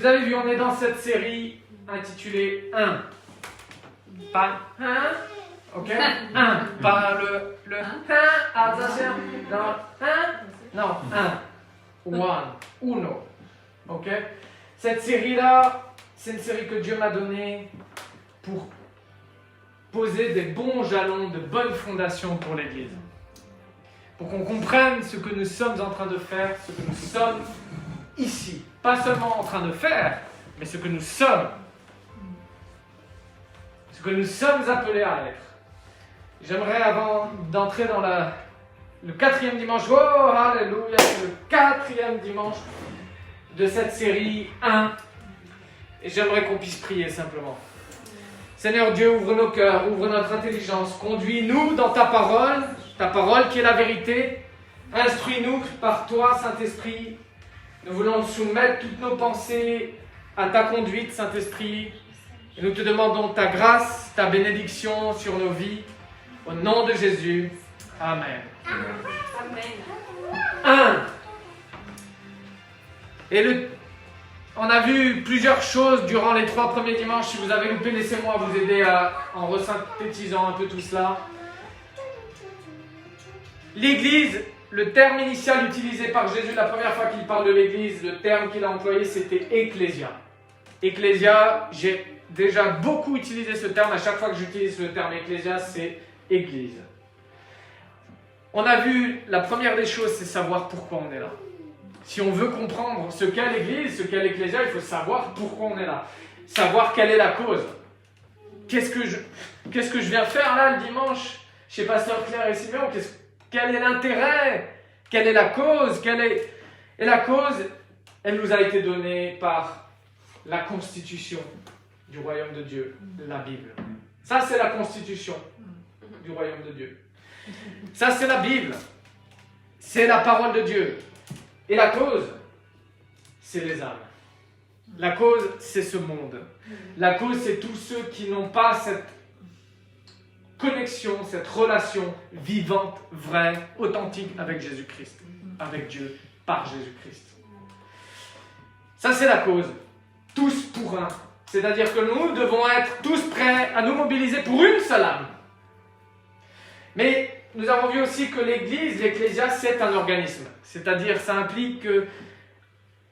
vous avez vu, on est dans cette série intitulée 1. Pas 1, ok? 1, pas le 1, attention, non, 1, non, 1, uno, ok? Cette série-là, c'est une série que Dieu m'a donnée pour poser des bons jalons, de bonnes fondations pour l'Église. Pour qu'on comprenne ce que nous sommes en train de faire, ce que nous sommes ici. Pas seulement en train de faire, mais ce que nous sommes. Ce que nous sommes appelés à être. J'aimerais, avant d'entrer dans le 4e dimanche, oh, alléluia, le 4e dimanche de cette série 1, et j'aimerais qu'on puisse prier simplement. Seigneur Dieu, ouvre nos cœurs, ouvre notre intelligence, conduis-nous dans ta parole qui est la vérité. Instruis-nous par toi, Saint-Esprit. Nous voulons soumettre toutes nos pensées à ta conduite, Saint-Esprit. Et nous te demandons ta grâce, ta bénédiction sur nos vies. Au nom de Jésus. Amen. Amen. 1. On a vu plusieurs choses durant les 3 premiers dimanches. Si vous avez loupé, laissez-moi vous aider en resynthétisant un peu tout cela. L'Église, le terme initial utilisé par Jésus la première fois qu'il parle de l'Église, le terme qu'il a employé, c'était Ecclésia. Ecclésia, j'ai déjà beaucoup utilisé ce terme. À chaque fois que j'utilise le terme Ecclésia, c'est Église. On a vu, la première des choses, c'est savoir pourquoi on est là. Si on veut comprendre ce qu'est l'Église, ce qu'est l'Ecclésia, il faut savoir pourquoi on est là. Savoir quelle est la cause. Qu'est-ce que je viens faire là le dimanche chez Pasteur Claire et Simeon? Quel est l'intérêt? Quelle est la cause? Et la cause, elle nous a été donnée par la constitution du royaume de Dieu, la Bible. Ça, c'est la constitution du royaume de Dieu. Ça, c'est la Bible. C'est la parole de Dieu. Et la cause, c'est les âmes. La cause, c'est ce monde. La cause, c'est tous ceux qui n'ont pas cette connexion, cette relation vivante, vraie, authentique avec Jésus-Christ, avec Dieu, par Jésus-Christ. Ça, c'est la cause. Tous pour un. C'est-à-dire que nous devons être tous prêts à nous mobiliser pour une seule âme. Mais nous avons vu aussi que l'Église, l'Ecclésia, c'est un organisme. C'est-à-dire, ça implique que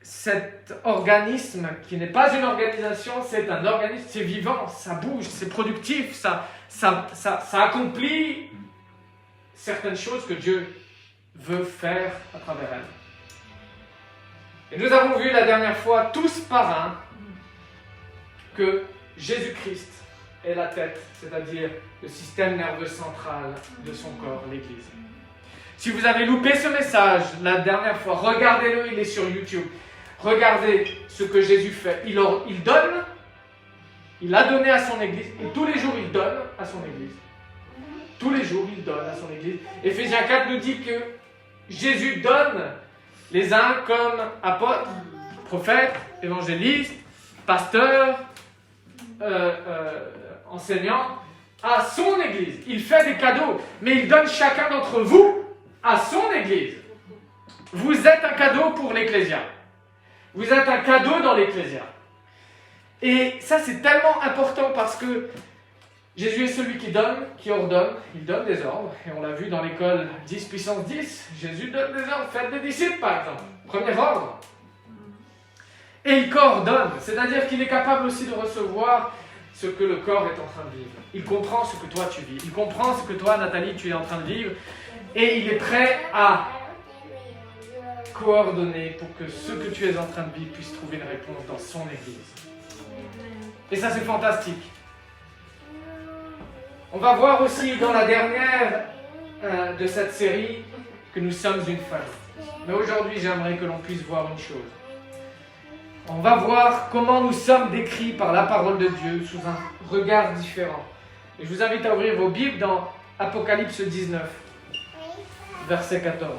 cet organisme, qui n'est pas une organisation, c'est un organisme, c'est vivant, ça bouge, c'est productif, ça accomplit certaines choses que Dieu veut faire à travers elle. Et nous avons vu la dernière fois, tous par un, que Jésus-Christ est la tête, c'est-à-dire le système nerveux central de son corps, l'Église. Si vous avez loupé ce message la dernière fois, regardez-le, il est sur YouTube. Regardez ce que Jésus fait. Il donne, il a donné à son Église, et tous les jours il donne à son Église. Tous les jours il donne à son Église. Éphésiens 4 nous dit que Jésus donne les uns comme apôtres, prophètes, évangélistes, pasteurs, enseignants, à son Église. Il fait des cadeaux, mais il donne chacun d'entre vous à son Église. Vous êtes un cadeau pour l'Ecclésia. Vous êtes un cadeau dans l'Ecclésia. Et ça, c'est tellement important parce que Jésus est celui qui donne, qui ordonne. Il donne des ordres. Et on l'a vu dans l'école 10 puissance 10. Jésus donne des ordres. Faites des disciples, par exemple. Premier ordre. Et il coordonne. C'est-à-dire qu'il est capable aussi de recevoir ce que le corps est en train de vivre. Il comprend ce que toi tu vis. Il comprend ce que toi, Nathalie, tu es en train de vivre. Et il est prêt à coordonner pour que ce que tu es en train de vivre puisse trouver une réponse dans son Église. Et ça, c'est fantastique. On va voir aussi dans la dernière de cette série que nous sommes une famille. Mais aujourd'hui, j'aimerais que l'on puisse voir une chose. On va voir comment nous sommes décrits par la parole de Dieu sous un regard différent. Et je vous invite à ouvrir vos Bibles dans Apocalypse 19, verset 14.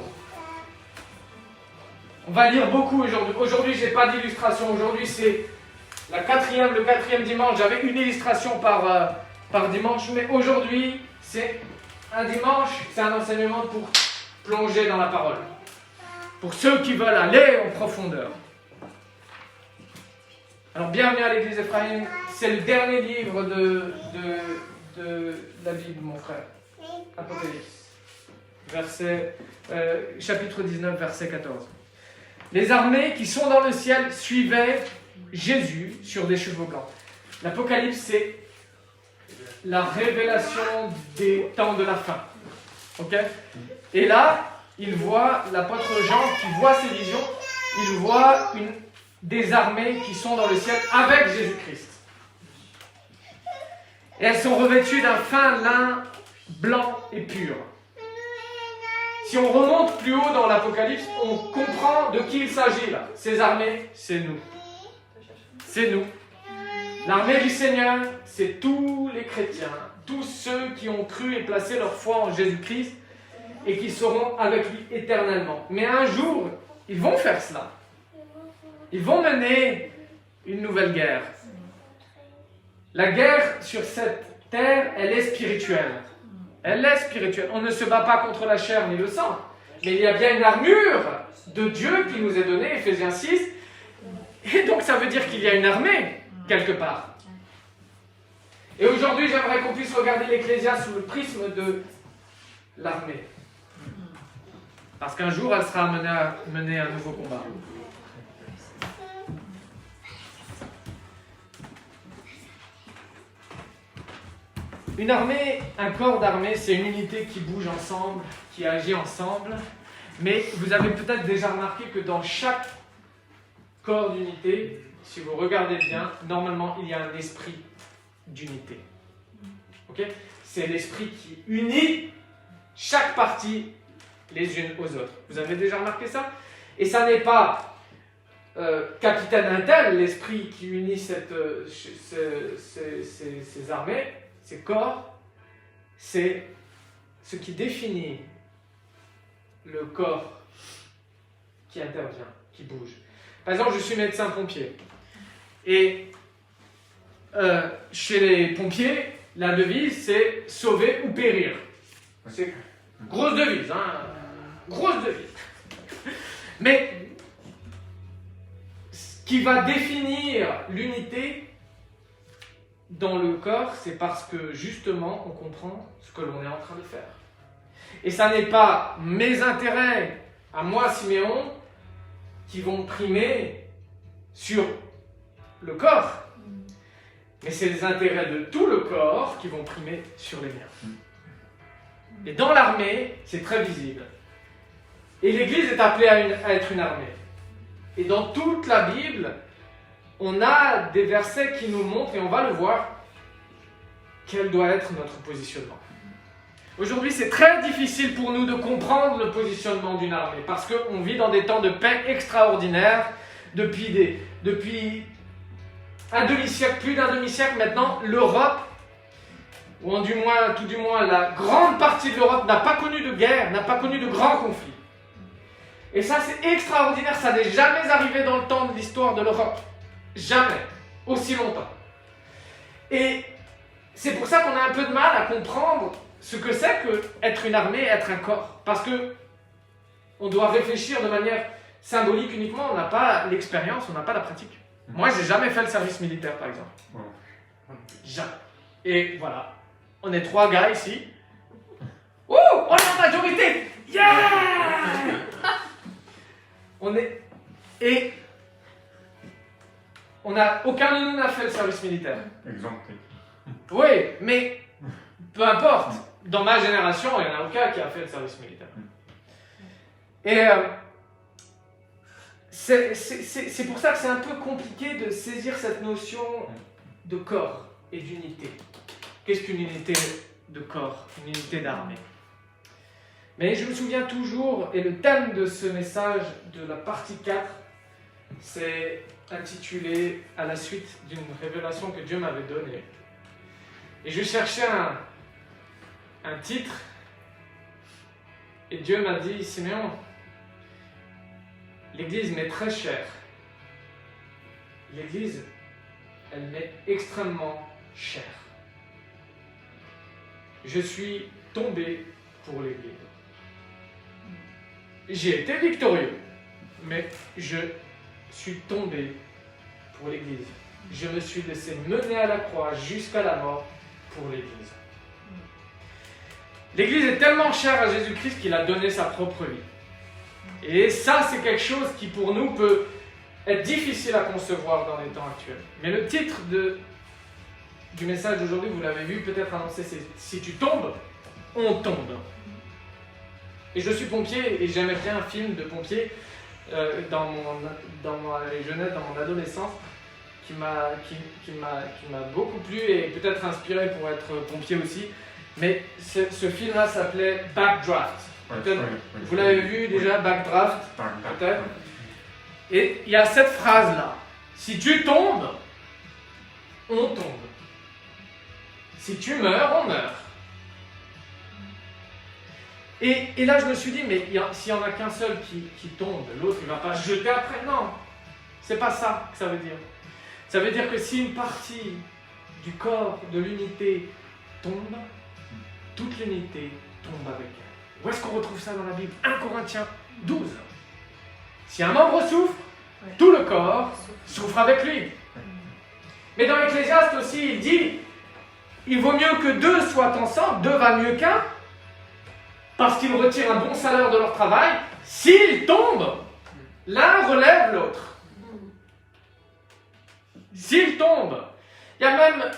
On va lire beaucoup aujourd'hui. Aujourd'hui, je n'ai pas d'illustration. Aujourd'hui, c'est le quatrième dimanche. J'avais une illustration par dimanche. Mais aujourd'hui, c'est un dimanche, c'est un enseignement pour plonger dans la parole. Pour ceux qui veulent aller en profondeur. Alors, bienvenue à l'église Ephraim. C'est le dernier livre de la Bible, mon frère. Apocalypse. Chapitre 19, verset 14. Les armées qui sont dans le ciel suivaient Jésus sur des chevaux blancs. L'Apocalypse, c'est la révélation des temps de la fin. Ok? Et là, l'apôtre Jean qui voit ces visions, il voit des armées qui sont dans le ciel avec Jésus-Christ. Et elles sont revêtues d'un fin lin blanc et pur. Si on remonte plus haut dans l'Apocalypse, on comprend de qui il s'agit là. Ces armées, c'est nous. C'est nous. L'armée du Seigneur, c'est tous les chrétiens, tous ceux qui ont cru et placé leur foi en Jésus-Christ et qui seront avec lui éternellement. Mais un jour, ils vont faire cela. Ils vont mener une nouvelle guerre. La guerre sur cette terre, elle est spirituelle. Elle est spirituelle. On ne se bat pas contre la chair ni le sang. Mais il y a bien une armure de Dieu qui nous est donnée, Éphésiens 6. Et donc ça veut dire qu'il y a une armée, quelque part. Et aujourd'hui, j'aimerais qu'on puisse regarder l'Ecclésiaste sous le prisme de l'armée. Parce qu'un jour, elle sera amenée à mener un nouveau combat. Une armée, un corps d'armée, c'est une unité qui bouge ensemble, qui agit ensemble. Mais vous avez peut-être déjà remarqué que dans chaque corps d'unité, si vous regardez bien, normalement, il y a un esprit d'unité. Okay? C'est l'esprit qui unit chaque partie les unes aux autres. Vous avez déjà remarqué ça? Et ça n'est pas capitaine Intel, l'esprit qui unit ces armées, ces corps, c'est ce qui définit le corps qui intervient, qui bouge. Par exemple, je suis médecin-pompier. Et chez les pompiers, la devise, c'est sauver ou périr. C'est une grosse devise, hein? Grosse devise. Mais ce qui va définir l'unité dans le corps, c'est parce que justement, on comprend ce que l'on est en train de faire. Et ça n'est pas mes intérêts, à moi, Siméon, qui vont primer sur le corps. Mais c'est les intérêts de tout le corps qui vont primer sur les miens. Et dans l'armée, c'est très visible. Et l'Église est appelée à être une armée. Et dans toute la Bible, on a des versets qui nous montrent, et on va le voir, quel doit être notre positionnement. Aujourd'hui, c'est très difficile pour nous de comprendre le positionnement d'une armée, parce qu'on vit dans des temps de paix extraordinaires depuis un demi-siècle, plus d'un demi-siècle maintenant. L'Europe, ou tout du moins la grande partie de l'Europe, n'a pas connu de guerre, n'a pas connu de grands conflits. Et ça, c'est extraordinaire, ça n'est jamais arrivé dans le temps de l'histoire de l'Europe. Jamais, aussi longtemps. Et c'est pour ça qu'on a un peu de mal à comprendre ce que c'est qu'être une armée, être un corps. Parce que on doit réfléchir de manière symbolique uniquement, on n'a pas l'expérience, on n'a pas la pratique. Moi, j'ai jamais fait le service militaire, par exemple. Jamais. Et voilà, on est 3 gars ici. Oh, on est en majorité. Yeah. Aucun de nous n'a fait le service militaire. Exempté. Oui, mais peu importe. Dans ma génération, il n'y en a aucun qui a fait le service militaire. Et c'est pour ça que c'est un peu compliqué de saisir cette notion de corps et d'unité. Qu'est-ce qu'une unité de corps, une unité d'armée? Mais je me souviens toujours, et le thème de ce message de la partie 4, c'est intitulé à la suite d'une révélation que Dieu m'avait donnée. Et je cherchais un titre, et Dieu m'a dit, Siméon, l'Église m'est très chère. L'Église, elle m'est extrêmement chère. Je suis tombé pour l'Église. J'ai été victorieux, mais je suis tombé pour l'Église. je me suis laissé mener à la croix jusqu'à la mort pour l'Église. L'Église est tellement chère à Jésus-Christ qu'il a donné sa propre vie. Et ça, c'est quelque chose qui pour nous peut être difficile à concevoir dans les temps actuels. Mais le titre du message d'aujourd'hui, vous l'avez vu, peut-être annoncé, c'est « Si tu tombes, on tombe ». Et je suis pompier et j'aimais bien un film de pompier dans ma jeunesse, dans mon adolescence, qui m'a beaucoup plu et peut-être inspiré pour être pompier aussi. Mais ce film-là s'appelait Backdraft. Vous l'avez vu déjà, Backdraft, peut-être. Et il y a cette phrase-là. Si tu tombes, on tombe. Si tu meurs, on meurt. Et là, je me suis dit, mais s'il n'y en a qu'un seul qui tombe, l'autre, il ne va pas se jeter après. Non, c'est pas ça que ça veut dire. Ça veut dire que si une partie du corps, de l'unité, tombe, toute l'unité tombe avec elle. Où est-ce qu'on retrouve ça dans la Bible? 1 Corinthiens 12. Si un membre souffre, tout le corps souffre avec lui. Mais dans l'Ecclésiaste aussi, il dit, il vaut mieux que 2 soient ensemble, 2 valent mieux qu'un, parce qu'ils retirent un bon salaire de leur travail. S'ils tombent, l'un relève l'autre. S'ils tombent, il y a même,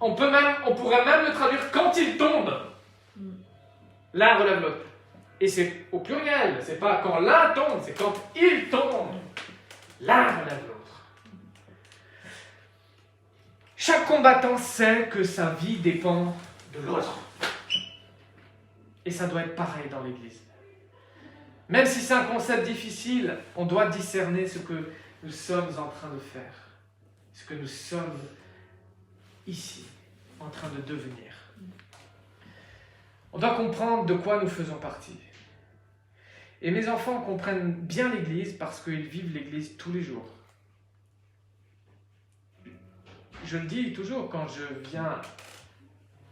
on pourrait même le traduire quand ils tombent, l'un relève l'autre. Et c'est au pluriel, c'est pas quand l'un tombe, c'est quand il tombe, l'un relève l'autre. Chaque combattant sait que sa vie dépend de l'autre. Et ça doit être pareil dans l'Église. Même si c'est un concept difficile, on doit discerner ce que nous sommes en train de faire. Ce que nous sommes ici, en train de devenir. On doit comprendre de quoi nous faisons partie. Et mes enfants comprennent bien l'Église parce qu'ils vivent l'Église tous les jours. Je le dis toujours, quand je viens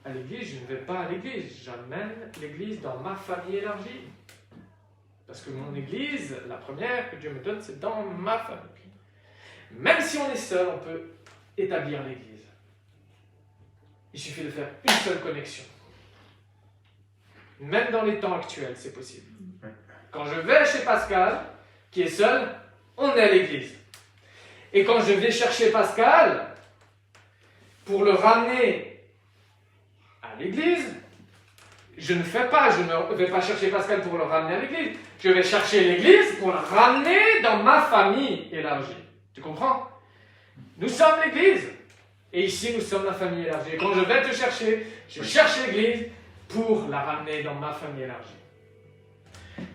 à l'Église, je ne vais pas à l'Église. J'amène l'Église dans ma famille élargie. Parce que mon Église, la première que Dieu me donne, c'est dans ma famille. Même si on est seul, on peut établir l'Église. Il suffit de faire une seule connexion. Même dans les temps actuels, c'est possible. Quand je vais chez Pascal, qui est seul, on est à l'Église. Et quand je vais chercher Pascal, pour le ramener à l'Église, je ne vais pas chercher Pascal pour le ramener à l'Église. Je vais chercher l'Église pour le ramener dans ma famille élargie. Tu comprends? Nous sommes l'Église. Et ici, nous sommes la famille élargie. Et quand je vais te chercher, je cherche l'Église pour la ramener dans ma famille élargie.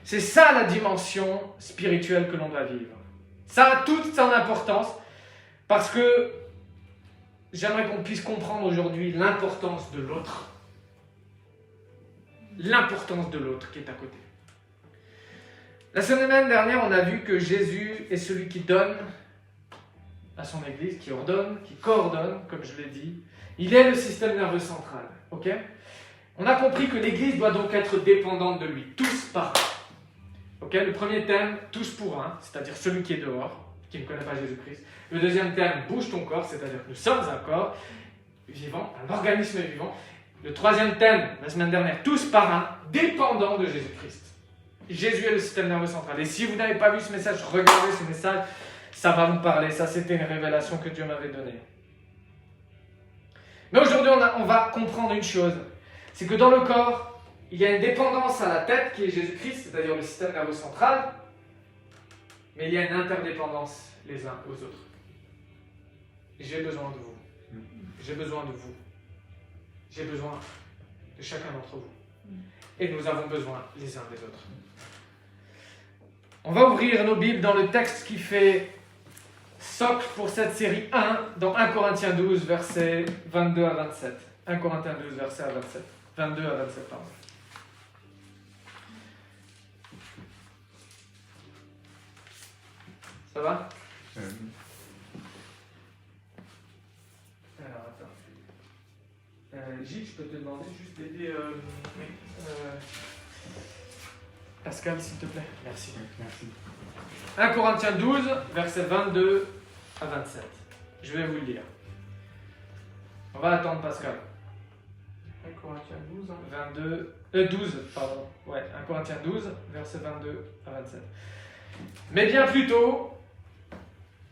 C'est ça la dimension spirituelle que l'on doit vivre. Ça a toute son importance parce que j'aimerais qu'on puisse comprendre aujourd'hui l'importance de l'autre. L'importance de l'autre qui est à côté. La semaine dernière, on a vu que Jésus est celui qui donne à son Église, qui ordonne, qui coordonne, comme je l'ai dit. Il est le système nerveux central. Ok? On a compris que l'Église doit donc être dépendante de lui, tous par un. Ok? Le premier thème, tous pour un, c'est-à-dire celui qui est dehors, qui ne connaît pas Jésus-Christ. Le deuxième thème, bouge ton corps, c'est-à-dire que nous sommes un corps vivant, un organisme vivant. Le troisième thème, la semaine dernière, tous par un, dépendant de Jésus-Christ. Jésus est le système nerveux central. Et si vous n'avez pas vu ce message, regardez ce message, ça va vous parler. Ça, c'était une révélation que Dieu m'avait donnée. Mais aujourd'hui, on va comprendre une chose. C'est que dans le corps, il y a une dépendance à la tête qui est Jésus-Christ, c'est-à-dire le système nerveux central. Mais il y a une interdépendance les uns aux autres. J'ai besoin de vous. J'ai besoin de vous. J'ai besoin de chacun d'entre vous. Et nous avons besoin les uns des autres. On va ouvrir nos Bibles dans le texte qui fait socle pour cette série 1, dans 1 Corinthiens 12, versets 22 à 27. 1 Corinthiens 12, versets 22 à 27, pardon. Ça va? Alors, attends. Gilles, je peux te demander juste d'aider Pascal, s'il te plaît. Merci. 1 Corinthiens 12, versets 22 à 27. Je vais vous le dire. On va attendre Pascal. 1 Corinthiens 12, 12, pardon. Ouais, 1 Corinthiens 12, versets 22 à 27. Mais bien plutôt,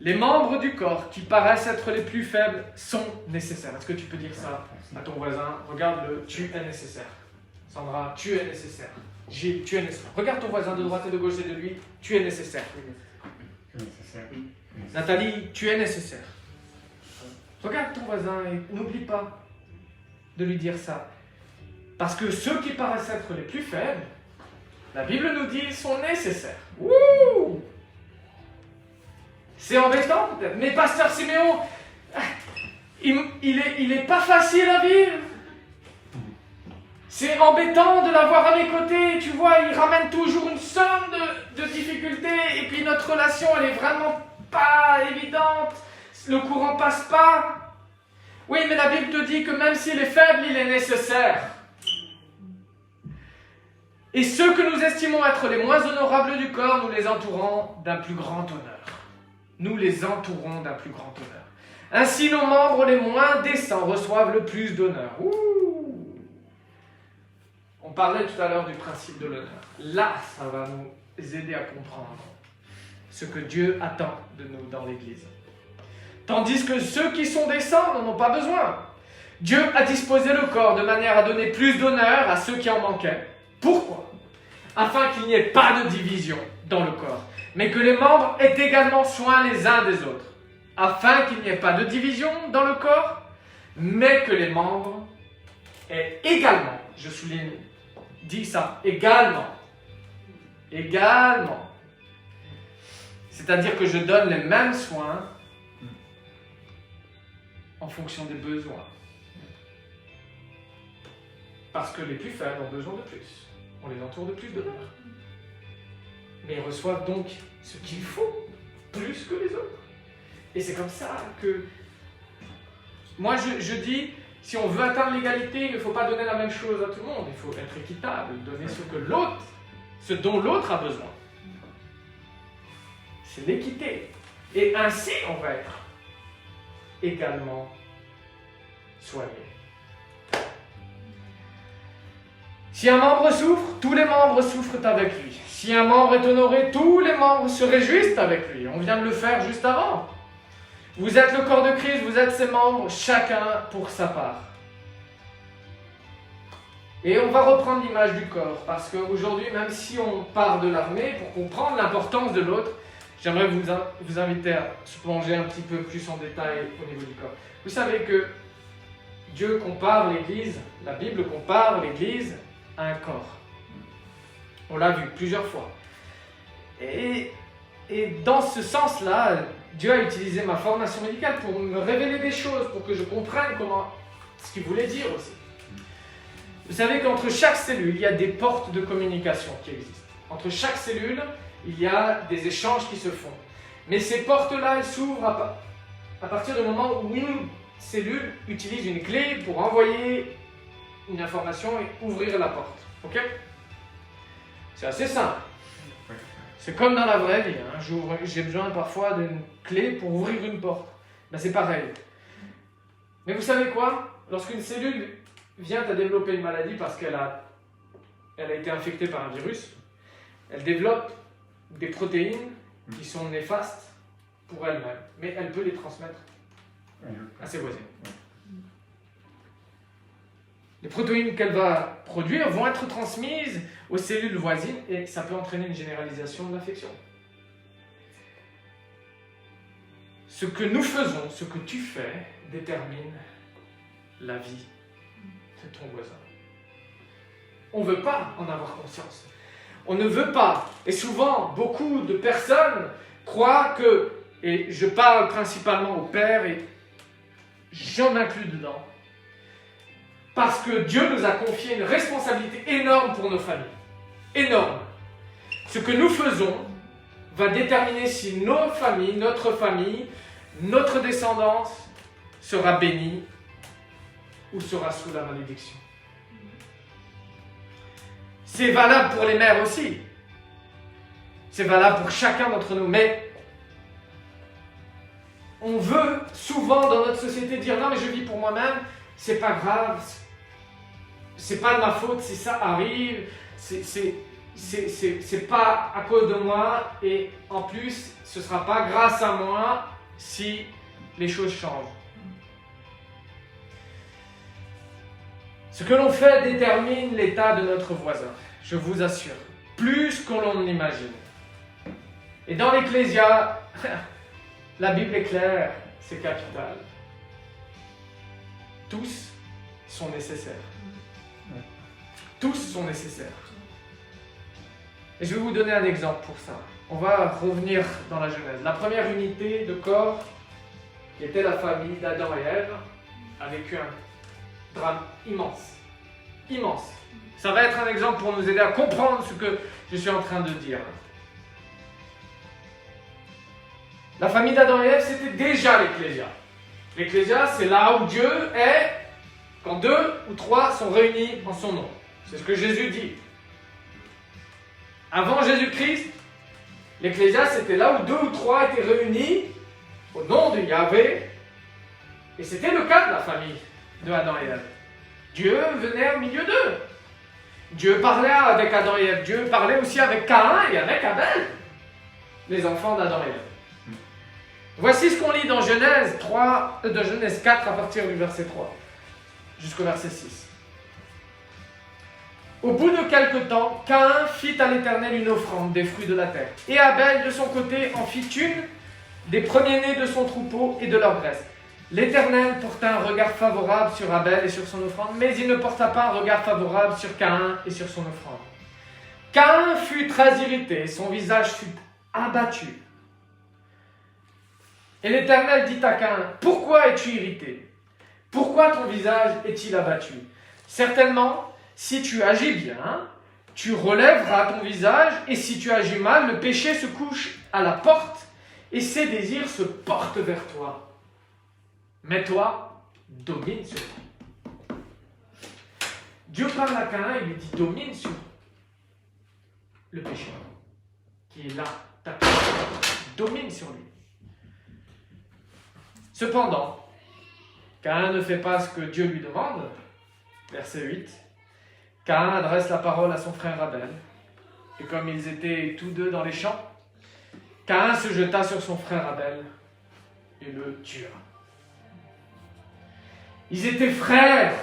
les membres du corps qui paraissent être les plus faibles sont nécessaires. Est-ce que tu peux dire ça à ton voisin? Regarde-le, tu es nécessaire. Sandra, tu es nécessaire. Gilles, tu es nécessaire. Regarde ton voisin de droite et de gauche et de lui, tu es nécessaire. Nathalie, tu es nécessaire. Regarde ton voisin et n'oublie pas de lui dire ça. Parce que ceux qui paraissent être les plus faibles, la Bible nous dit, ils sont nécessaires. Wouh! C'est embêtant peut-être. Mais pasteur Siméon, il est pas facile à vivre. C'est embêtant de l'avoir à mes côtés. Tu vois, il ramène toujours une somme de difficultés. Et puis notre relation, elle est vraiment pas évidente. Le courant passe pas. Oui, mais la Bible te dit que même s'il est faible, il est nécessaire. Et ceux que nous estimons être les moins honorables du corps, nous les entourons d'un plus grand honneur. Nous les entourons d'un plus grand honneur. Ainsi, nos membres les moins décents reçoivent le plus d'honneur. Ouh! On parlait tout à l'heure du principe de l'honneur. Là, ça va nous aider à comprendre ce que Dieu attend de nous dans l'Église. Tandis que ceux qui sont décents n'en ont pas besoin. Dieu a disposé le corps de manière à donner plus d'honneur à ceux qui en manquaient. Pourquoi? Afin qu'il n'y ait pas de division dans le corps, mais que les membres aient également soin les uns des autres. Afin qu'il n'y ait pas de division dans le corps, mais que les membres aient également, je souligne, dis ça, également. C'est-à-dire que je donne les mêmes soins en fonction des besoins. Parce que les plus faibles ont besoin de plus. On les entoure de plus d'honneur. Mais ils reçoivent donc ce qu'il faut, plus que les autres. Et c'est comme ça que... Moi, je dis, si on veut atteindre l'égalité, il ne faut pas donner la même chose à tout le monde. Il faut être équitable, donner ce dont l'autre a besoin. C'est l'équité. Et ainsi, on va être également soigné. Si un membre souffre, tous les membres souffrent avec lui. Si un membre est honoré, tous les membres se réjouissent avec lui. On vient de le faire juste avant. Vous êtes le corps de Christ, vous êtes ses membres, chacun pour sa part. Et on va reprendre l'image du corps, parce qu'aujourd'hui, même si on part de l'armée, pour comprendre l'importance de l'autre, j'aimerais vous inviter à se plonger un petit peu plus en détail au niveau du corps. Vous savez que Dieu compare l'Église, la Bible compare l'Église à un corps. On l'a vu plusieurs fois. Et dans ce sens-là, Dieu a utilisé ma formation médicale pour me révéler des choses, pour que je comprenne ce qu'il voulait dire aussi. Vous savez qu'entre chaque cellule, il y a des portes de communication qui existent. Entre chaque cellule, il y a des échanges qui se font. Mais ces portes-là, elles s'ouvrent à partir du moment où une cellule utilise une clé pour envoyer une information et ouvrir la porte. Ok? C'est assez simple. C'est comme dans la vraie vie. Hein. J'ai besoin parfois d'une clé pour ouvrir une porte. Ben, c'est pareil. Mais vous savez quoi? Lorsqu'une cellule vient à développer une maladie parce qu'elle a été infectée par un virus, elle développe des protéines qui sont néfastes pour elle-même, mais elle peut les transmettre à ses voisins. Les protéines qu'elle va produire vont être transmises aux cellules voisines et ça peut entraîner une généralisation de l'infection. Ce que nous faisons, ce que tu fais, détermine la vie de ton voisin. On ne veut pas en avoir conscience. On ne veut pas. Et souvent, beaucoup de personnes croient que, et je parle principalement aux pères, et j'en inclus dedans, parce que Dieu nous a confié une responsabilité énorme pour nos familles. Énorme. Ce que nous faisons va déterminer si nos familles, notre descendance sera bénie ou sera sous la malédiction. C'est valable pour les mères aussi. C'est valable pour chacun d'entre nous. Mais On veut souvent dans notre société dire non mais je vis pour moi-même, c'est pas grave, c'est pas de ma faute si ça arrive, c'est pas à cause de moi et en plus ce sera pas grâce à moi si les choses changent. Ce que l'on fait détermine l'état de notre voisin, je vous assure, plus qu'on l'on imagine. Et dans l'Ecclésia, la Bible est claire, c'est capital. Tous sont nécessaires. Tous sont nécessaires. Et je vais vous donner un exemple pour ça. On va revenir dans la Genèse. La première unité de corps, qui était la famille d'Adam et Ève, a vécu un drame immense. Immense. Ça va être un exemple pour nous aider à comprendre ce que je suis en train de dire. La famille d'Adam et Ève, c'était déjà l'Ecclésia. L'Ecclésia, c'est là où Dieu est quand 2 ou 3 sont réunis en son nom. C'est ce que Jésus dit. Avant Jésus-Christ, l'Ecclésia, c'était là où 2 ou 3 étaient réunis au nom de Yahvé. Et c'était le cas de la famille de Adam et Ève. Dieu venait au milieu d'eux. Dieu parlait avec Adam et Ève. Dieu parlait aussi avec Caïn et avec Abel, les enfants d'Adam et Ève. Voici ce qu'on lit dans Genèse 4 à partir du verset 3 jusqu'au verset 6. Au bout de quelque temps, Caïn fit à l'Éternel une offrande des fruits de la terre. Et Abel, de son côté, en fit une des premiers-nés de son troupeau et de leur graisse. L'Éternel porta un regard favorable sur Abel et sur son offrande, mais il ne porta pas un regard favorable sur Caïn et sur son offrande. Caïn fut très irrité, son visage fut abattu. Et l'Éternel dit à Caïn, « Pourquoi es-tu irrité? Pourquoi ton visage est-il abattu? Certainement, si tu agis bien, tu relèveras ton visage, et si tu agis mal, le péché se couche à la porte, et ses désirs se portent vers toi. Mais toi, domine sur lui. » Dieu parle à Caïn et lui dit, domine sur le péché, qui est là, domine sur lui. Cependant, Caïn ne fait pas ce que Dieu lui demande. Verset 8. Caïn adresse la parole à son frère Abel. Et comme ils étaient tous deux dans les champs, Caïn se jeta sur son frère Abel et le tua. Ils étaient frères.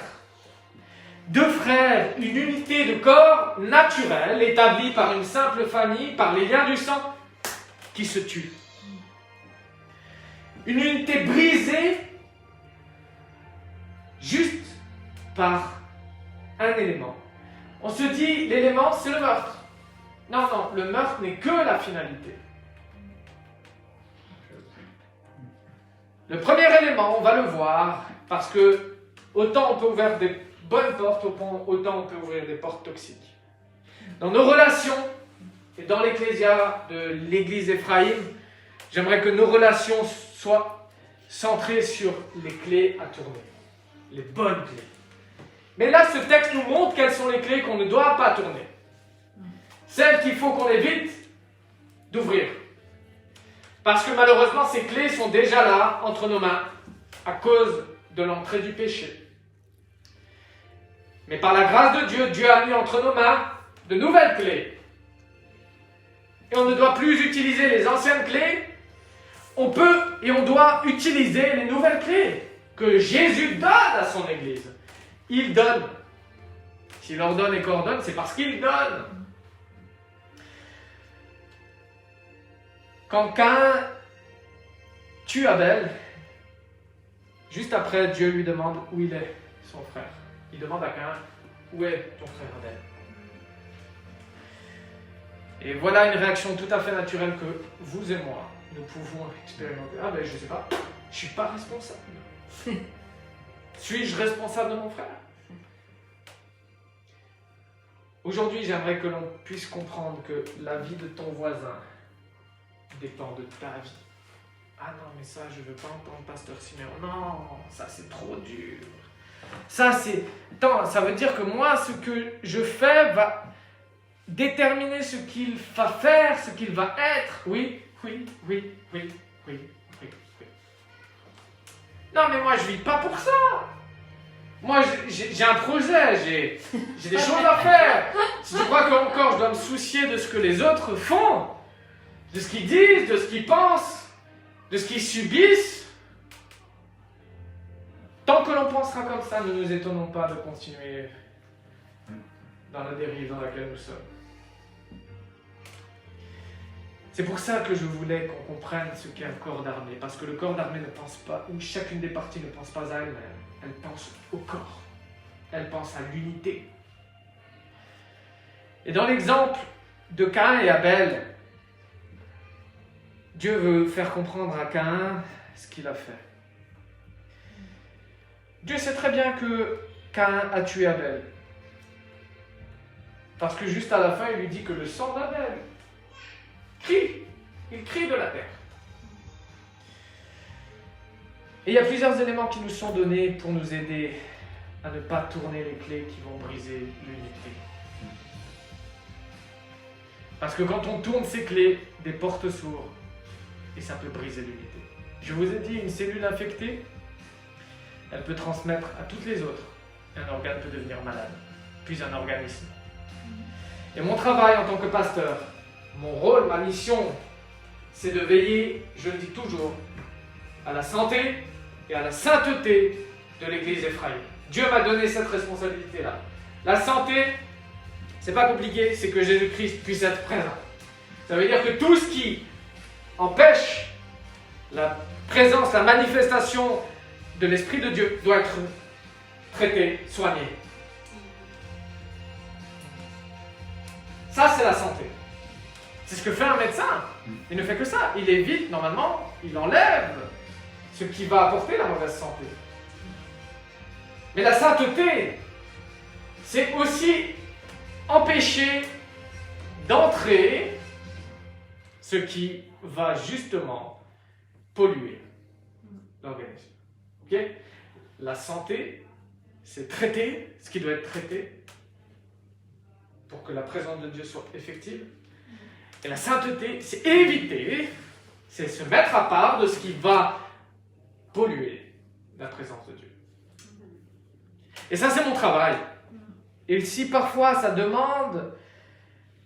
2 frères, une unité de corps naturelle, établie par une simple famille, par les liens du sang, qui se tuent. Une unité brisée juste par un élément. On se dit, l'élément, c'est le meurtre. Non, non, le meurtre n'est que la finalité. Le premier élément, on va le voir, parce que autant on peut ouvrir des bonnes portes, autant on peut ouvrir des portes toxiques. Dans nos relations, et dans l'Ecclésia de l'Église Ephraïm, j'aimerais que nos relations soient centrées sur les clés à tourner, les bonnes clés. Mais là, ce texte nous montre quelles sont les clés qu'on ne doit pas tourner. Celles qu'il faut qu'on évite d'ouvrir. Parce que malheureusement, ces clés sont déjà là, entre nos mains, à cause de l'entrée du péché. Mais par la grâce de Dieu, Dieu a mis entre nos mains de nouvelles clés. Et on ne doit plus utiliser les anciennes clés. On peut et on doit utiliser les nouvelles clés que Jésus donne à son Église. Il donne. S'il ordonne et coordonne, c'est parce qu'il donne. Quand Caïn tue Abel, juste après, Dieu lui demande où il est, son frère. Il demande à Caïn, où est ton frère Abel? Et voilà une réaction tout à fait naturelle que vous et moi, nous pouvons expérimenter. Ah ben je sais pas, je suis pas responsable. Suis-je responsable de mon frère? Aujourd'hui, j'aimerais que l'on puisse comprendre que la vie de ton voisin dépend de ta vie. Ah non, mais ça, je ne veux pas entendre pasteur Siméon. Non, ça c'est trop dur. Ça c'est... Attends, ça veut dire que moi, ce que je fais va déterminer ce qu'il va faire, ce qu'il va être. Oui, oui, oui, oui, oui, oui, oui. Non, mais moi, je vis pas pour ça. Moi, j'ai un projet, j'ai des choses à faire. Si tu crois qu'encore je dois me soucier de ce que les autres font, de ce qu'ils disent, de ce qu'ils pensent, de ce qu'ils subissent, tant que l'on pensera comme ça, ne nous étonnons pas de continuer dans la dérive dans laquelle nous sommes. C'est pour ça que je voulais qu'on comprenne ce qu'est un corps d'armée, parce que le corps d'armée ne pense pas, ou chacune des parties ne pense pas à elle-même, elle pense au corps, elle pense à l'unité. Et dans l'exemple de Caïn et Abel, Dieu veut faire comprendre à Caïn ce qu'il a fait. Dieu sait très bien que Caïn a tué Abel, parce que juste à la fin, il lui dit que le sang d'Abel il crie de la terre. Et il y a plusieurs éléments qui nous sont donnés pour nous aider à ne pas tourner les clés qui vont briser l'unité. Parce que quand on tourne ces clés, des portes s'ouvrent et ça peut briser l'unité. Je vous ai dit, une cellule infectée, elle peut transmettre à toutes les autres. Un organe peut devenir malade, puis un organisme. Et mon travail en tant que pasteur, mon rôle, ma mission, c'est de veiller, je le dis toujours, à la santé et à la sainteté de l'Église Ephraïm. Dieu m'a donné cette responsabilité-là. La santé, c'est pas compliqué, c'est que Jésus-Christ puisse être présent. Ça veut dire que tout ce qui empêche la présence, la manifestation de l'Esprit de Dieu doit être traité, soigné. Ça, c'est la santé. C'est ce que fait un médecin. Il ne fait que ça. Il évite, normalement, il enlève ce qui va apporter la mauvaise santé. Mais la sainteté, c'est aussi empêcher d'entrer ce qui va justement polluer l'organisme. Okay? La santé, c'est traiter ce qui doit être traité pour que la présence de Dieu soit effective. Et la sainteté, c'est éviter, c'est se mettre à part de ce qui va polluer la présence de Dieu. Et ça, c'est mon travail. Et si parfois ça demande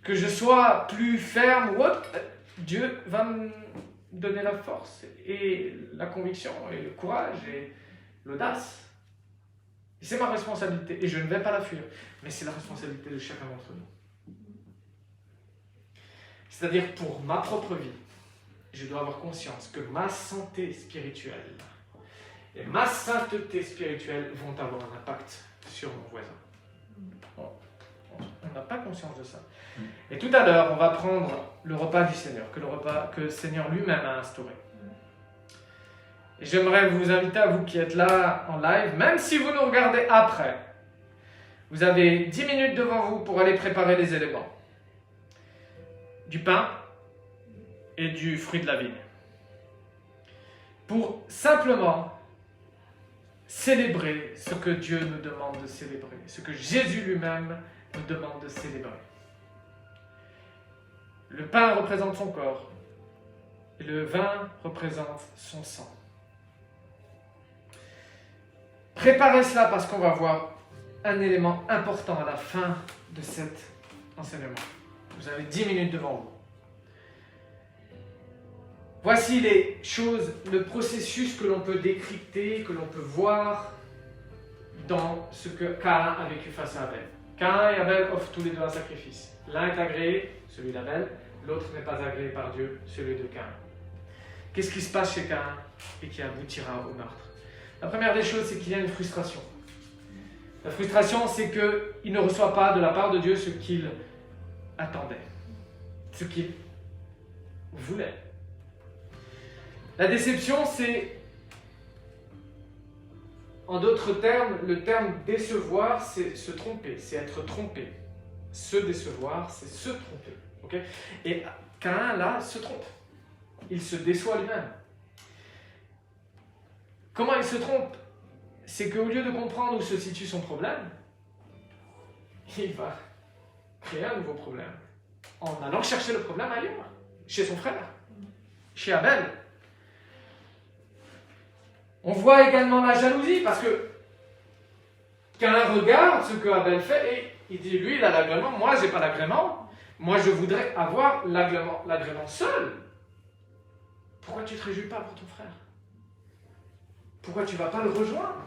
que je sois plus ferme ou autre, Dieu va me donner la force et la conviction et le courage et l'audace. Et c'est ma responsabilité et je ne vais pas la fuir. Mais c'est la responsabilité de chacun d'entre nous. C'est-à-dire pour ma propre vie, je dois avoir conscience que ma santé spirituelle et ma sainteté spirituelle vont avoir un impact sur mon voisin. On n'a pas conscience de ça. Et tout à l'heure, on va prendre le repas du Seigneur, que le Seigneur lui-même a instauré. Et j'aimerais vous inviter, à vous qui êtes là en live, même si vous nous regardez après, vous avez 10 minutes devant vous pour aller préparer les éléments. Du pain et du fruit de la vigne. Pour simplement célébrer ce que Dieu nous demande de célébrer, ce que Jésus lui-même nous demande de célébrer. Le pain représente son corps et le vin représente son sang. Préparez cela parce qu'on va voir un élément important à la fin de cet enseignement. Vous avez 10 minutes devant vous. Voici les choses, le processus que l'on peut décrypter, que l'on peut voir dans ce que Caïn a vécu face à Abel. Caïn et Abel offrent tous les deux un sacrifice. L'un est agréé, celui d'Abel, l'autre n'est pas agréé par Dieu, celui de Caïn. Qu'est-ce qui se passe chez Caïn et qui aboutira au meurtre? La première des choses, c'est qu'il y a une frustration. La frustration, c'est qu'il ne reçoit pas de la part de Dieu ce qu'il attendait, ce qu'il voulait. La déception, c'est, en d'autres termes, le terme décevoir, c'est se tromper, c'est être trompé. Se décevoir, c'est se tromper. Okay? Et Caïn, là, se trompe. Il se déçoit lui-même. Comment il se trompe? C'est qu'au lieu de comprendre où se situe son problème, il va créer un nouveau problème en allant chercher le problème ailleurs, chez son frère, chez Abel. On voit également la jalousie, parce que Caïn regarde ce que Abel fait et il dit, lui, il a l'agrément, moi, j'ai pas l'agrément. Moi, je voudrais avoir l'agrément seul. Pourquoi tu ne te réjouis pas pour ton frère? Pourquoi tu ne vas pas le rejoindre?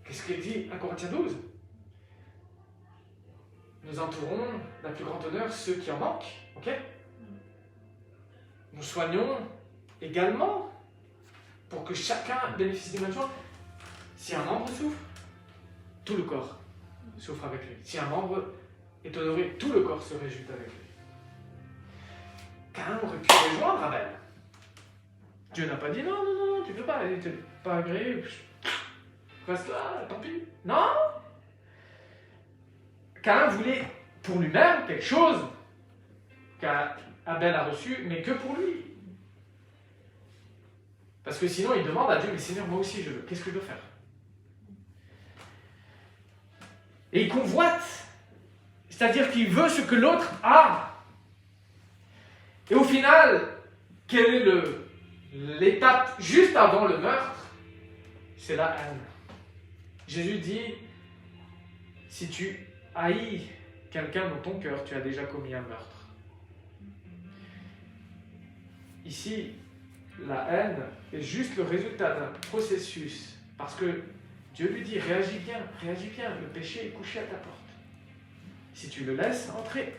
Qu'est-ce qu'il dit à Corinthiens 12? Nous entourons d'un plus grand honneur ceux qui en manquent. Ok? Nous soignons également pour que chacun bénéficie des mêmes choses. Si un membre souffre, tout le corps souffre avec lui. Si un membre est honoré, tout le corps se réjouit avec lui. Caïn aurait pu rejoindre Abel. Dieu n'a pas dit non, tu ne peux pas, tu n'es pas agréé, reste là, tant pis. Non! Caïn voulait pour lui-même quelque chose qu'Abel a reçu, mais que pour lui. Parce que sinon, il demande à Dieu, mais Seigneur, moi aussi je veux, qu'est-ce que je dois faire? Et il convoite, c'est-à-dire qu'il veut ce que l'autre a. Et au final, quelle est l'étape juste avant le meurtre? C'est la haine. Jésus dit, si tu haïs quelqu'un dans ton cœur, tu as déjà commis un meurtre. Ici, la haine est juste le résultat d'un processus, parce que Dieu lui dit, réagis bien, le péché est couché à ta porte. Si tu le laisses entrer.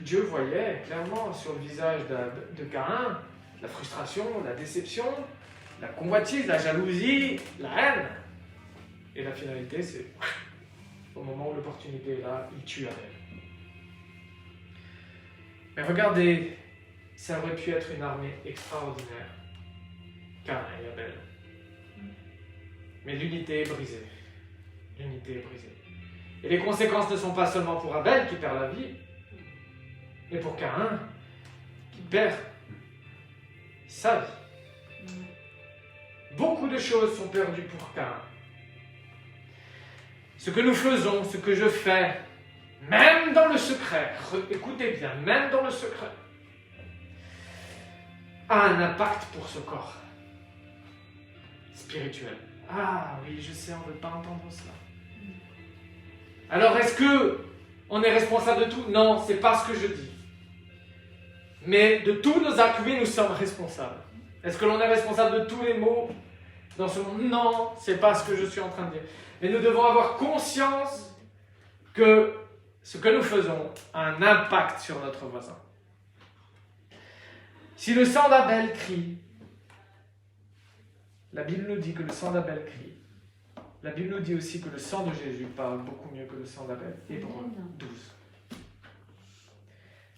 Dieu voyait clairement sur le visage de Caïn la frustration, la déception, la convoitise, la jalousie, la haine. Et la finalité, c'est au moment où l'opportunité est là, il tue Abel. Mais regardez, ça aurait pu être une armée extraordinaire, Caïn et Abel. Mais l'unité est brisée. L'unité est brisée. Et les conséquences ne sont pas seulement pour Abel qui perd la vie, mais pour Caïn qui perd sa vie. Beaucoup de choses sont perdues pour Caïn. Ce que nous faisons, ce que je fais, même dans le secret, écoutez bien, même dans le secret, a un impact pour ce corps spirituel. Ah oui, je sais, on ne veut pas entendre cela. Alors est-ce que on est responsable de tout? Non, c'est pas ce que je dis. Mais de tous nos actes, oui, nous sommes responsables. Est-ce que l'on est responsable de tous les maux dans ce monde? Non, c'est pas ce que je suis en train de dire. Mais nous devons avoir conscience que ce que nous faisons a un impact sur notre voisin. Si le sang d'Abel crie, la Bible nous dit que le sang d'Abel crie. La Bible nous dit aussi que le sang de Jésus parle beaucoup mieux que le sang d'Abel. Hébreux 12.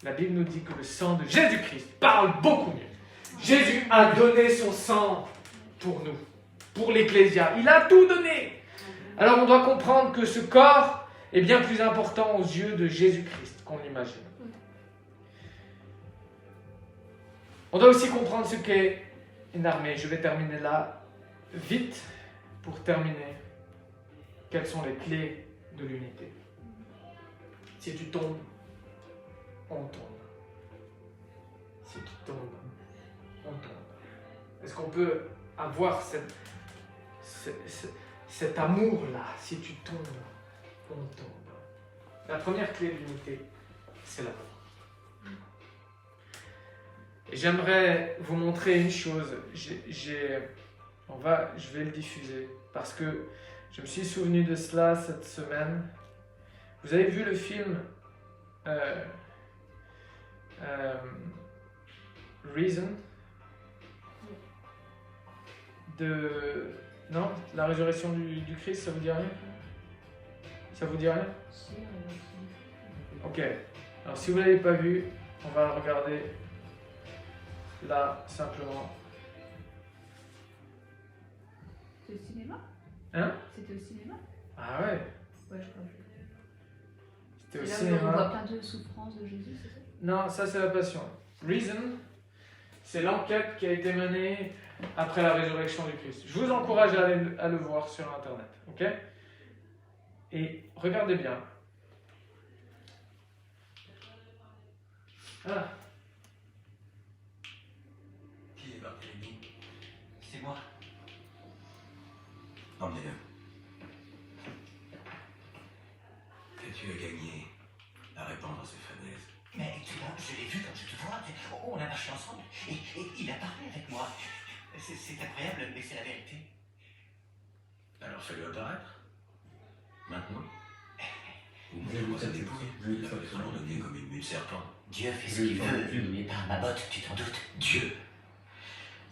La Bible nous dit que le sang de Jésus-Christ parle beaucoup mieux. Jésus a donné son sang pour nous, pour l'Ecclésia. Il a tout donné. Alors on doit comprendre que ce corps est bien plus important aux yeux de Jésus-Christ qu'on l'imagine. On doit aussi comprendre ce qu'est une armée. Je vais terminer là, vite, pour terminer. Quelles sont les clés de l'unité? Si tu tombes, on tombe. Si tu tombes, on tombe. Est-ce qu'on peut avoir cet amour-là? Si tu tombes, on tombe. La première clé de l'unité, c'est l'amour. Et j'aimerais vous montrer une chose. Je vais le diffuser parce que je me suis souvenu de cela cette semaine. Vous avez vu le film Reason non, la résurrection du Christ, ça vous dit rien? Ça vous dit rien? Ok. Alors si vous ne l'avez pas vu, on va le regarder là simplement. C'est au cinéma? Hein? C'était au cinéma? Ah ouais. Ouais, je crois. C'était au C'est là cinéma. où on voit plein de souffrances de Jésus, c'est ça? Non, ça c'est la Passion. Reason, c'est l'enquête qui a été menée après la résurrection du Christ. Je vous encourage à le voir sur Internet, ok? Et regardez bien. Ah. Barthélemy. C'est moi. Emmenez-le. Et tu as gagné à répandre ces falaises. Mais tu vois, je l'ai vu quand je te vois. On a marché ensemble et il a parlé avec moi. C'est incroyable, mais c'est la vérité. Alors fais-le apparaître. Maintenant. Vous montrez sa dépouille. Il a fait abandonner comme une mue de serpent. Dieu fait ce qu'il veut, mais par ma botte, tu t'en doutes. Dieu.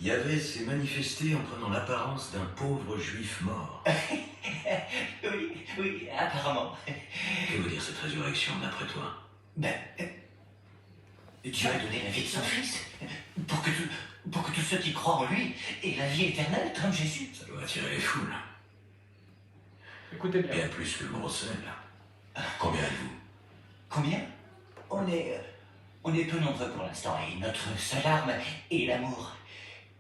Yahvé s'est manifesté en prenant l'apparence d'un pauvre juif mort. Oui, apparemment. Que veut dire cette résurrection d'après toi? Ben, Dieu a donné la vie de son fils pour que tous ceux qui croient en lui aient la vie éternelle comme Jésus. Ça doit attirer les foules. Écoutez bien. Bien plus que le gros sel. Combien êtes-vous? Combien? On est peu nombreux pour l'instant et notre seule arme est l'amour.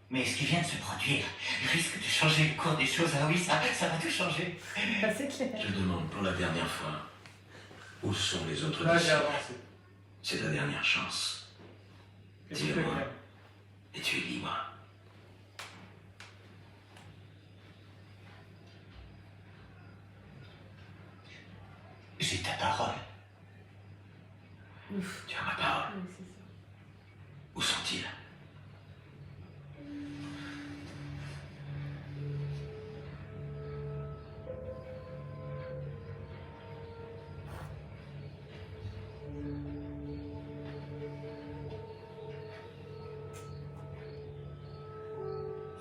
Mais ce qui vient de se produire risque de changer le cours des choses. Ah oui, ça va tout changer. C'est clair. Je demande pour la dernière fois, où sont les autres Là, j'ai disciples? avancé. C'est ta dernière chance. Écoutez Dis-le-moi. bien. Et tu es libre. J'ai ta parole. Tu as ma parole. Oui, c'est ça. Où sont-ils?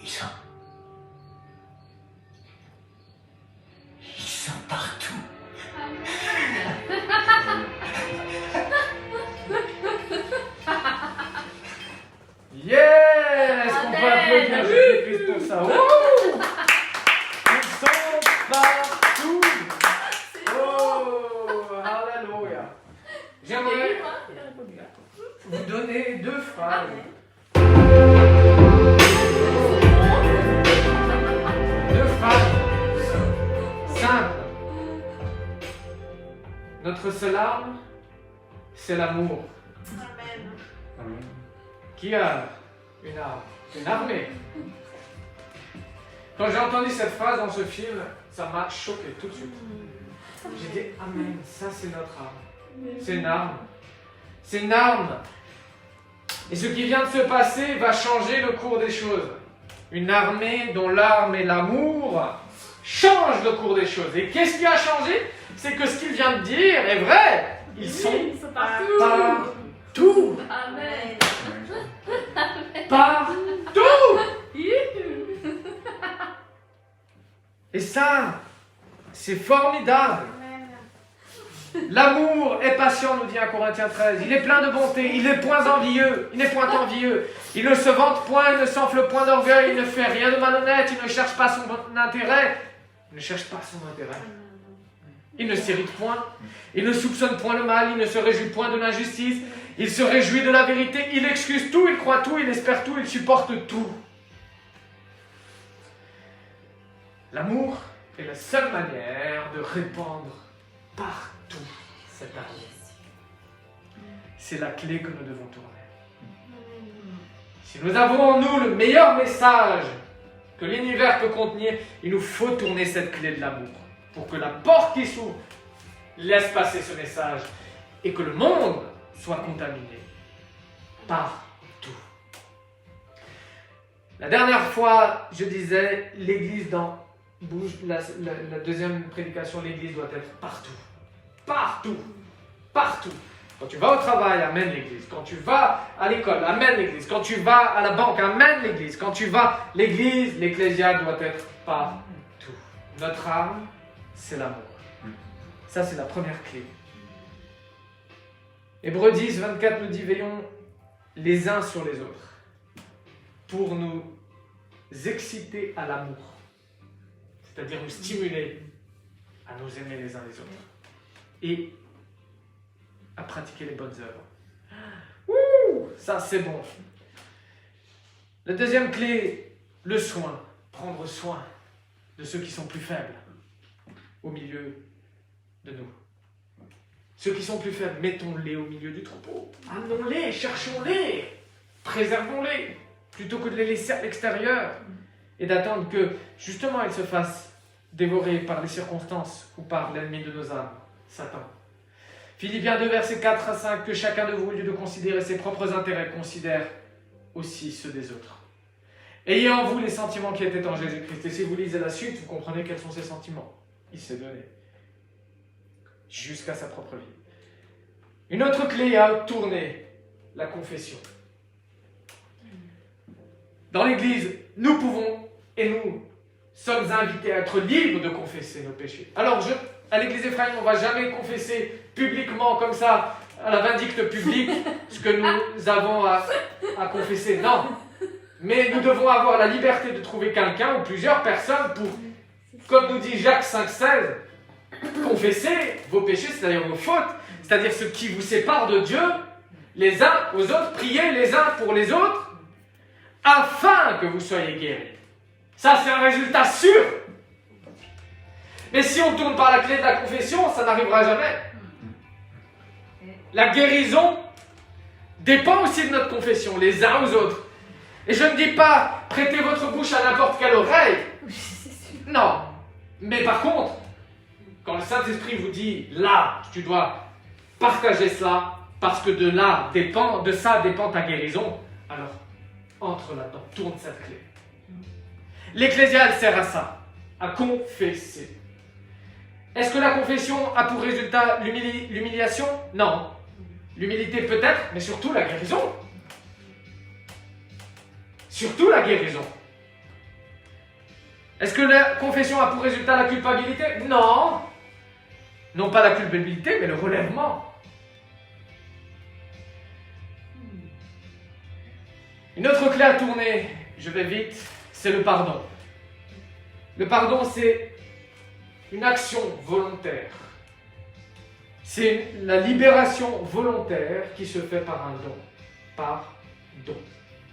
Ils sont... Ils sont partout. Yes! Est-ce qu'on peut Amen. applaudir Jésus-Christ pour ça? Wouh! Ils sont partout! Oh! Alléluia! J'aimerais Il a répondu. vous donner deux phrases. Deux phrases simples. Notre seule arme, c'est l'amour. Amen. Qui a une arme? Une armée. Quand j'ai entendu cette phrase dans ce film, ça m'a choqué tout de suite. J'ai dit, Amen, ça c'est notre arme. C'est une arme. C'est une arme. Et ce qui vient de se passer va changer le cours des choses. Une armée dont l'arme est l'amour change le cours des choses. Et qu'est-ce qui a changé? C'est que ce qu'il vient de dire est vrai. Ils sont Ils sont partout. partout. Amen. Partout. Et ça, c'est formidable. L'amour est patient, nous dit 1 Corinthiens 13. Il est plein de bonté, il n'est point envieux, il n'est point envieux. Il ne se vante point, il ne s'enfle point d'orgueil, il ne fait rien de malhonnête, il ne cherche pas son intérêt. Il ne cherche pas son intérêt. Il ne s'irrite point, il ne soupçonne point le mal, il ne se réjouit point de l'injustice, il se réjouit de la vérité, il excuse tout, il croit tout, il espère tout, il supporte tout. L'amour est la seule manière de répandre partout cette amour. C'est la clé que nous devons tourner. Si nous avons en nous le meilleur message que l'univers peut contenir, il nous faut tourner cette clé de l'amour pour que la porte qui s'ouvre laisse passer ce message et que le monde soit contaminé partout. La dernière fois, je disais, l'Église bouge, la deuxième prédication, l'Église doit être partout. Partout. Partout. Quand tu vas au travail, amène l'Église. Quand tu vas à l'école, amène l'Église. Quand tu vas à la banque, amène l'Église. Quand tu vas, l'Église, l'Ecclésia doit être partout. Notre arme, c'est l'amour. Ça, c'est la première clé. Hébreux 10, 24 nous dit, veillons les uns sur les autres pour nous exciter à l'amour. C'est-à-dire nous stimuler à nous aimer les uns les autres et à pratiquer les bonnes œuvres. Ouh, ça c'est bon. La deuxième clé, le soin. Prendre soin de ceux qui sont plus faibles au milieu de nous. Ceux qui sont plus faibles, mettons-les au milieu du troupeau. Amenons-les, cherchons-les, préservons-les. plutôt que de les laisser à l'extérieur et d'attendre que, justement, elles se fassent dévorer par les circonstances ou par l'ennemi de nos âmes, Satan. Philippiens 2, versets 4 à 5, que chacun de vous, au lieu de considérer ses propres intérêts, considère aussi ceux des autres. Ayez en vous les sentiments qui étaient en Jésus-Christ. Et si vous lisez la suite, vous comprenez quels sont ces sentiments. Il s'est donné jusqu'à sa propre vie. Une autre clé à tourner, la confession. Dans l'Église, nous pouvons et nous sommes invités à être libres de confesser nos péchés. Alors, à l'Église Ephraim, on ne va jamais confesser publiquement comme ça, à la vindicte publique, ce que nous avons à confesser. Non. Mais nous devons avoir la liberté de trouver quelqu'un ou plusieurs personnes pour, comme nous dit Jacques 5,16, confesser vos péchés, c'est-à-dire vos fautes, c'est-à-dire ce qui vous sépare de Dieu, les uns aux autres, priez les uns pour les autres, afin que vous soyez guéris. Ça, c'est un résultat sûr. Mais si on tourne par la clé de la confession, ça n'arrivera jamais. La guérison dépend aussi de notre confession, les uns aux autres. Et je ne dis pas prêtez votre bouche à n'importe quelle oreille. Non. Mais par contre, quand le Saint-Esprit vous dit là, tu dois partager cela, parce que de ça dépend ta guérison, alors entre là-dedans, tourne cette clé. L'Ecclésia, elle sert à ça, à confesser. Est-ce que la confession a pour résultat l'humiliation? Non. L'humilité peut-être, mais surtout la guérison. Surtout la guérison. Est-ce que la confession a pour résultat la culpabilité? Non. Non pas la culpabilité, mais le relèvement. Une autre clé à tourner, je vais vite, c'est le pardon. Le pardon, c'est une action volontaire. C'est la libération volontaire qui se fait par un don. Pardon.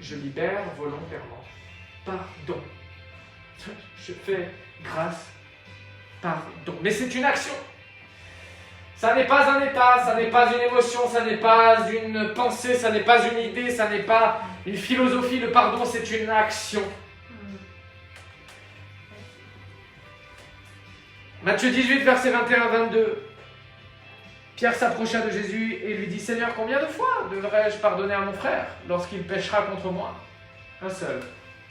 Je libère volontairement. Pardon. Je fais grâce. Pardon. Mais c'est une action. Ça n'est pas un état, ça n'est pas une émotion, ça n'est pas une pensée, ça n'est pas une idée, ça n'est pas une philosophie. Le pardon, c'est une action. Matthieu 18, versets 21 à 22. Pierre s'approcha de Jésus et lui dit « Seigneur, combien de fois devrais-je pardonner à mon frère lorsqu'il péchera contre moi ?» Un seul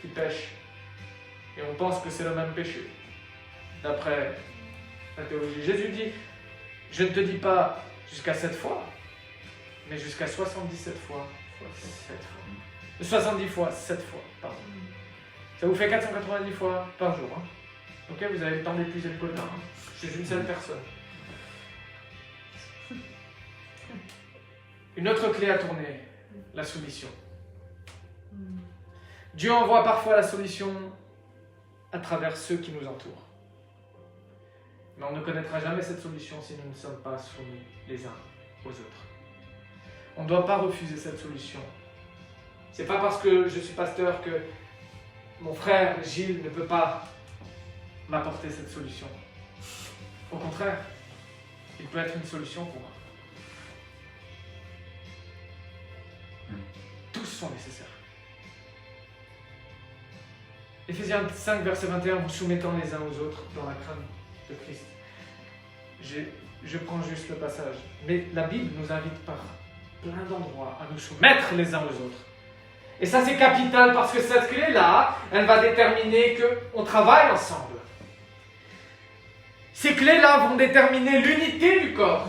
qui pêche. Et on pense que c'est le même péché. D'après la théologie, Jésus dit « Je ne te dis pas jusqu'à 7 fois, mais jusqu'à 77 fois, 7 fois. 70 fois, 7 fois, pardon. Ça vous fait 490 fois par jour. Hein. Ok, vous avez le temps d'épuiser le quota. Hein. Chez une seule personne. Une autre clé à tourner, la soumission. Dieu envoie parfois la solution à travers ceux qui nous entourent. Mais on ne connaîtra jamais cette solution si nous ne sommes pas soumis les uns aux autres. On ne doit pas refuser cette solution. C'est pas parce que je suis pasteur que mon frère Gilles ne peut pas m'apporter cette solution. Au contraire, il peut être une solution pour moi. Tous sont nécessaires. Éphésiens 5, verset 21, vous soumettant les uns aux autres dans la crainte de Christ. Je prends juste le passage. Mais la Bible nous invite par plein d'endroits à nous soumettre les uns aux autres. Et ça, c'est capital parce que cette clé-là, elle va déterminer qu'on travaille ensemble. Ces clés-là vont déterminer l'unité du corps.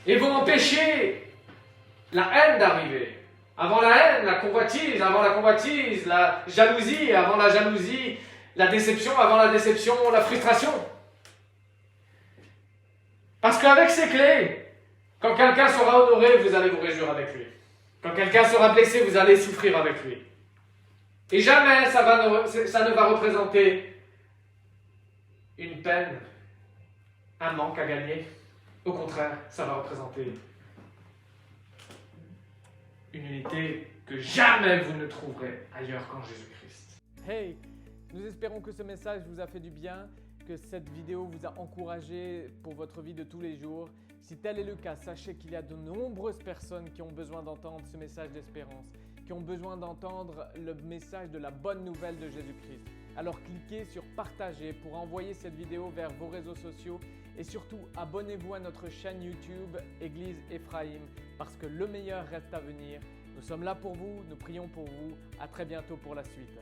Et vont empêcher la haine d'arriver. Avant la haine, la convoitise. Avant la convoitise, la jalousie. Avant la jalousie, la déception. Avant la déception, la frustration. Parce qu'avec ces clés, quand quelqu'un sera honoré, vous allez vous réjouir avec lui. Quand quelqu'un sera blessé, vous allez souffrir avec lui. Et jamais ça ne va représenter une peine, un manque à gagner. Au contraire, ça va représenter une unité que jamais vous ne trouverez ailleurs qu'en Jésus-Christ. Hey, nous espérons que ce message vous a fait du bien, que cette vidéo vous a encouragé pour votre vie de tous les jours. Si tel est le cas, sachez qu'il y a de nombreuses personnes qui ont besoin d'entendre ce message d'espérance. qui ont besoin d'entendre le message de la bonne nouvelle de Jésus-Christ. Alors cliquez sur partager pour envoyer cette vidéo vers vos réseaux sociaux et surtout abonnez-vous à notre chaîne YouTube Église Ephraïm parce que le meilleur reste à venir. Nous sommes là pour vous, nous prions pour vous. À très bientôt pour la suite.